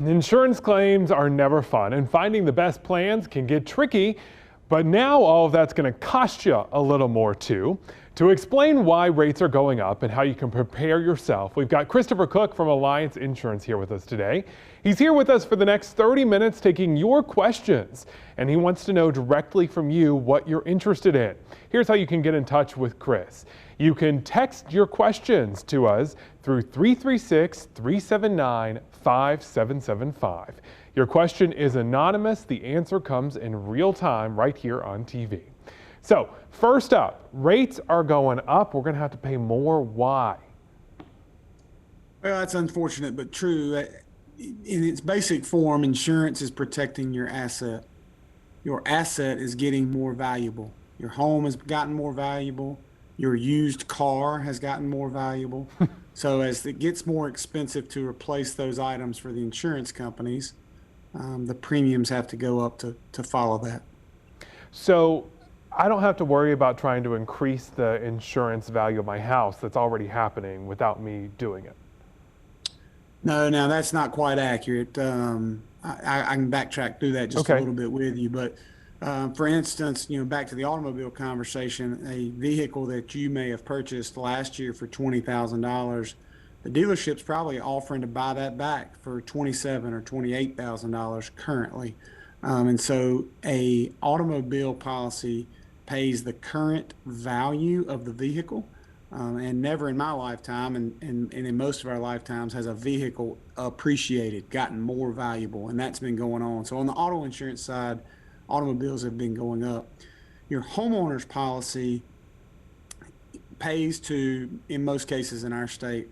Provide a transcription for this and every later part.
Insurance claims are never fun, and finding the best plans can get tricky, but now all of that's going to cost you a little more too. To explain why rates are going up and how you can prepare yourself, we've got Christopher Cook from Alliance Insurance here with us today. He's here with us for the next 30 minutes taking your questions, and he wants to know directly from you what you're interested in. Here's how you can get in touch with Chris. You can text your questions to us through 336-379-5775. Your question is anonymous. The answer comes in real time right here on TV. So first up, rates are going up. We're going to have to pay more. Why? Well, that's unfortunate, but true. In its basic form, insurance is protecting your asset. Your asset is getting more valuable. Your home has gotten more valuable. Your used car has gotten more valuable. So as it gets more expensive to replace those items for the insurance companies, the premiums have to go up to follow that. So I don't have to worry about trying to increase the insurance value of my house that's already happening without me doing it. No, now that's not quite accurate. I can backtrack through that just a little bit with you, but for instance, back to the automobile conversation, a vehicle that you may have purchased last year for $20,000, the dealership's probably offering to buy that back for $27,000 or $28,000 currently. And so a automobile policy pays the current value of the vehicle. And never in my lifetime and in most of our lifetimes has a vehicle appreciated, gotten more valuable, and that's been going on. So on the auto insurance side, automobiles have been going up. Your homeowners policy pays to, in most cases in our state,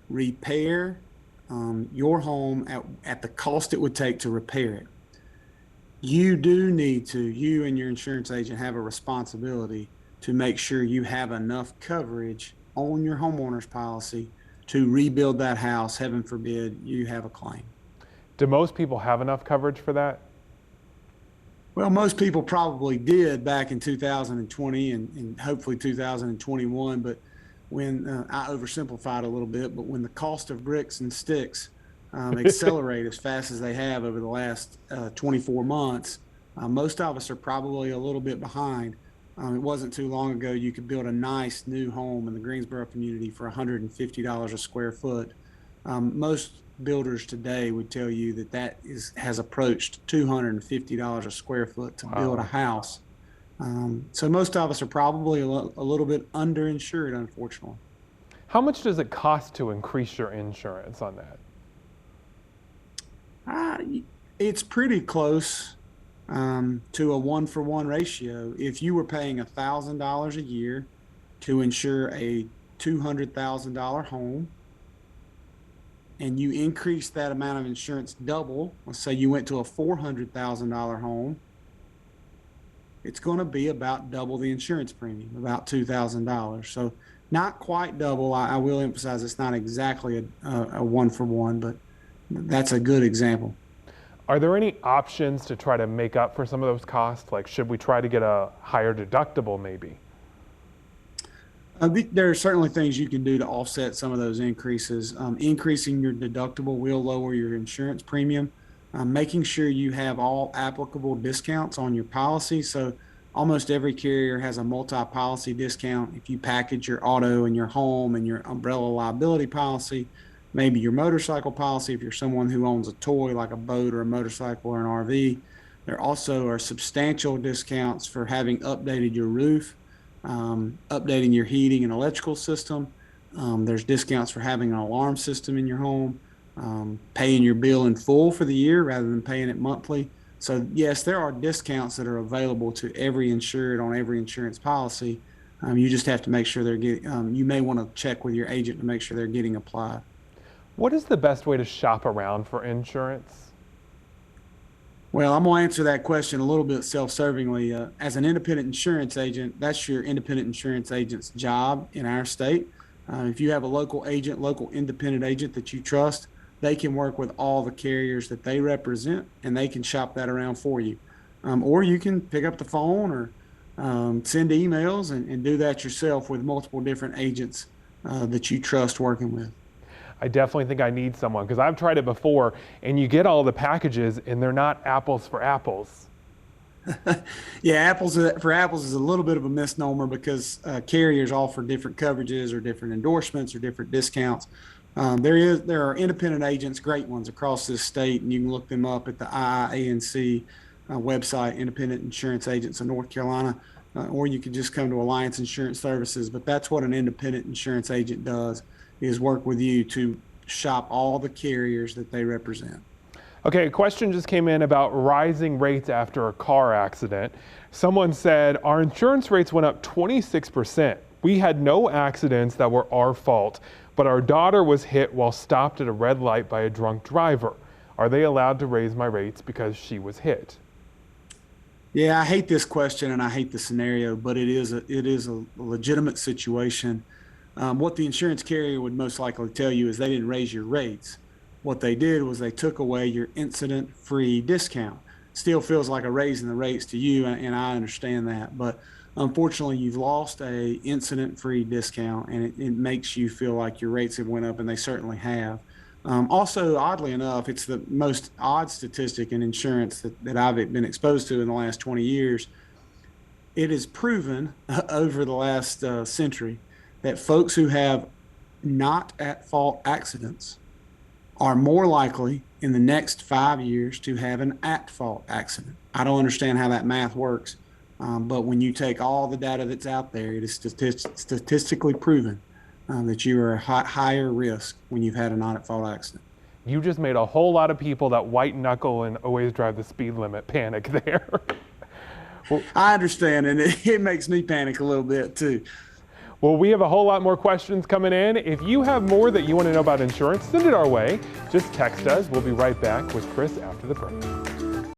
repair your home at the cost it would take to repair it. You do need to, you and your insurance agent have a responsibility to make sure you have enough coverage on your homeowner's policy to rebuild that house. Heaven forbid you have a claim. Do most people have enough coverage for that? Well, most people probably did back in 2020 and hopefully 2021. But when I oversimplified a little bit, but when the cost of bricks and sticks accelerate as fast as they have over the last 24 months, most of us are probably a little bit behind. It wasn't too long ago you could build a nice new home in the Greensboro community for $150 a square foot. Most builders today would tell you that has approached $250 a square foot to build a house. So most of us are probably a little bit underinsured, unfortunately. How much does it cost to increase your insurance on that? It's pretty close to a 1-for-1 ratio. If you were paying $1,000 a year to insure a $200,000 home, and you increase that amount of insurance double, let's say you went to a $400,000 home, it's going to be about double the insurance premium, about $2,000. So not quite double. I will emphasize it's not exactly a 1-for-1, but that's a good example. Are there any options to try to make up for some of those costs? Like, should we try to get a higher deductible maybe? There are certainly things you can do to offset some of those increases. Increasing your deductible will lower your insurance premium. Making sure you have all applicable discounts on your policy. So almost every carrier has a multi-policy discount. If you package your auto and your home and your umbrella liability policy, maybe your motorcycle policy, if you're someone who owns a toy like a boat or a motorcycle or an RV. There also are substantial discounts for having updated your roof, updating your heating and electrical system. There's discounts for having an alarm system in your home, paying your bill in full for the year rather than paying it monthly. So yes, there are discounts that are available to every insured on every insurance policy. You just have to make sure they're getting, you may want to check with your agent to make sure they're getting applied. What is the best way to shop around for insurance? Well, I'm going to answer that question a little bit self-servingly. As an independent insurance agent, that's your independent insurance agent's job in our state. If you have a local agent, local independent agent that you trust, they can work with all the carriers that they represent, and they can shop that around for you. Or you can pick up the phone or send emails and do that yourself with multiple different agents that you trust working with. I definitely think I need someone because I've tried it before and you get all the packages and they're not apples for apples. Yeah, apples for apples is a little bit of a misnomer because carriers offer different coverages or different endorsements or different discounts. There are independent agents, great ones across this state, and you can look them up at the IIANC website, Independent Insurance Agents of North Carolina, or you could just come to Alliance Insurance Services. But that's what an independent insurance agent does, is work with you to shop all the carriers that they represent. Okay, a question just came in about rising rates after a car accident. Someone said, our insurance rates went up 26%. We had no accidents that were our fault, but our daughter was hit while stopped at a red light by a drunk driver. Are they allowed to raise my rates because she was hit? Yeah, I hate this question and I hate the scenario, but it is a legitimate situation. What the insurance carrier would most likely tell you is they didn't raise your rates. What they did was they took away your incident-free discount. Still feels like a raise in the rates to you, and I understand that. But unfortunately, you've lost a incident-free discount, and it makes you feel like your rates have went up, and they certainly have. Also, oddly enough, it's the most odd statistic in insurance that I've been exposed to in the last 20 years. It is proven over the last century that folks who have not at fault accidents are more likely in the next 5 years to have an at-fault accident. I don't understand how that math works, but when you take all the data that's out there, it is statistically proven that you are at higher risk when you've had a not-at-fault accident. You just made a whole lot of people that white knuckle and always drive the speed limit panic there. Well, I understand, and it makes me panic a little bit too. Well, we have a whole lot more questions coming in. If you have more that you want to know about insurance, send it our way. Just text us. We'll be right back with Chris after the break.